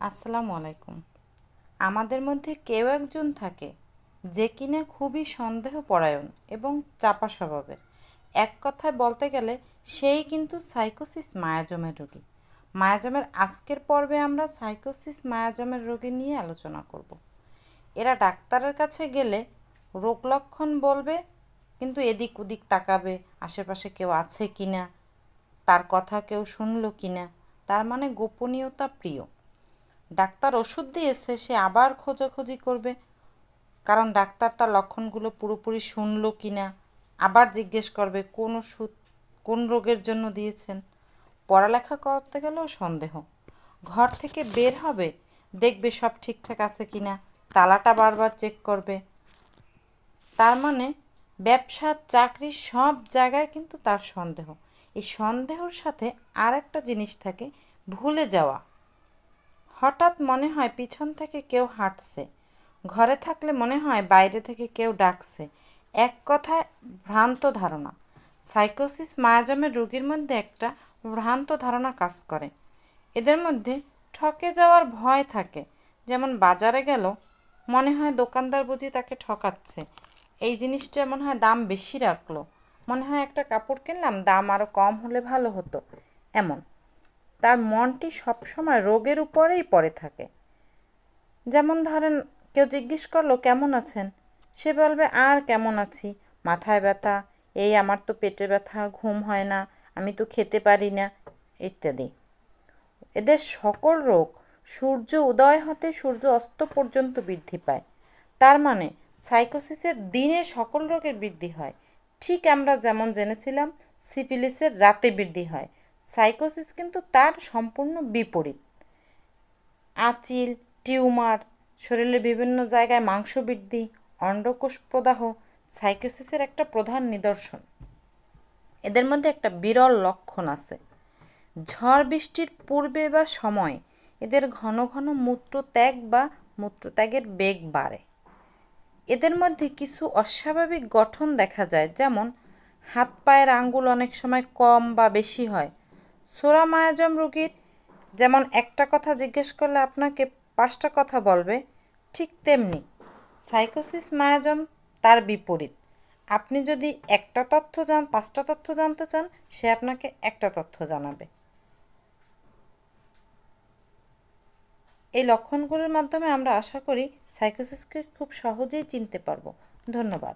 আসসালামু আলাইকুম। আমাদের মধ্যে কেউ একজন থাকে যে কিনা খুবই সন্দেহপরায়ণ এবং চাপা স্বভাবের। এক কথায় বলতে গেলে সেই কিন্তু সাইকোসিস মায়াজমের রোগী। মায়াজমের আজকের পর্বে আমরা সাইকোসিস মায়াজমের রোগী নিয়ে আলোচনা করব। এরা ডাক্তারের কাছে গেলে রোগ লক্ষণ বলবে, কিন্তু এদিক ওদিক তাকাবে, আশেপাশে কেউ আছে কিনা, তার কথা কেউ শুনলো কিনা, তার মানে গোপনীয়তা প্রিয়। ডাক্তার ওষুধ দিয়েছে, সে আবার খোঁজাখুঁজি করবে, কারণ ডাক্তার তার লক্ষণগুলো পুরোপুরি শুনলো কি না। আবার জিজ্ঞেস করবে কোন ওষুধ কোন রোগের জন্য দিয়েছেন। পড়ালেখা করতে গেলেও সন্দেহ। ঘর থেকে বের হবে, দেখবে সব ঠিকঠাক আছে কি না, তালাটা বারবার চেক করবে। তার মানে ব্যবসা, চাকরি সব জায়গায় কিন্তু তার সন্দেহ। এই সন্দেহর সাথে আর একটা জিনিস থাকে, ভুলে যাওয়া। হঠাৎ মনে হয় পিছন থেকে কেউ হাঁটছে, ঘরে থাকলে মনে হয় বাইরে থেকে কেউ ডাকছে। এক কথায় ভ্রান্ত ধারণা। সাইকোসিস মায়াজমের রোগীর মধ্যে একটা ভ্রান্ত ধারণা কাজ করে। এদের মধ্যে ঠকে যাওয়ার ভয় থাকে। যেমন বাজারে গেল, মনে হয় দোকানদার বুঝি তাকে ঠকাচ্ছে, এই জিনিসটা মনে হয় দাম বেশি রাখলো, মনে হয় একটা কাপড় কিনলাম দাম আরও কম হলে ভালো হতো। এমন তার মনটি সবসময় রোগের উপরেই পড়ে থাকে। যেমন ধরেন, কেউ জিজ্ঞেস করলো কেমন আছেন, সে বলবে আর কেমন আছি, মাথায় ব্যথা, এই আমার তো পেটে ব্যথা, ঘুম হয় না, আমি তো খেতে পারি না, ইত্যাদি। এদের সকল রোগ সূর্য উদয় হতে সূর্য অস্ত পর্যন্ত বৃদ্ধি পায়। তার মানে সাইকোসিসের দিনে সকল রোগের বৃদ্ধি হয়। ঠিক আমরা যেমন জেনেছিলাম সিফিলিসের রাতে বৃদ্ধি হয়, সাইকোসিস কিন্তু তার সম্পূর্ণ বিপরীত। আঁচিল, টিউমার, শরীরের বিভিন্ন জায়গায় মাংস বৃদ্ধি, অন্ডকোষ প্রদাহ সাইকোসিসের একটা প্রধান নিদর্শন। এদের মধ্যে একটা বিরল লক্ষণ আছে। ঝড় বৃষ্টির পূর্বে বা সময় এদের ঘন ঘন মূত্রত্যাগ বা মূত্রত্যাগের বেগ বাড়ে। এদের মধ্যে কিছু অস্বাভাবিক গঠন দেখা যায়, যেমন হাত পায়ের আঙ্গুল অনেক সময় কম বা বেশি হয়। সোরা মায়াজম রোগীর যেমন একটা কথা জিজ্ঞেস করলে আপনাকে 5টা কথা বলবে, ঠিক তেমনি সাইকোসিস মায়াজম তার বিপরীত। আপনি যদি একটা তথ্য 5টা তথ্য জানতে চান, সে আপনাকে একটা তথ্য জানাবে। এই লক্ষণগুলোর মাধ্যমে আমরা আশা করি সাইকোসিসকে খুব সহজেই চিনতে পারবো। ধন্যবাদ।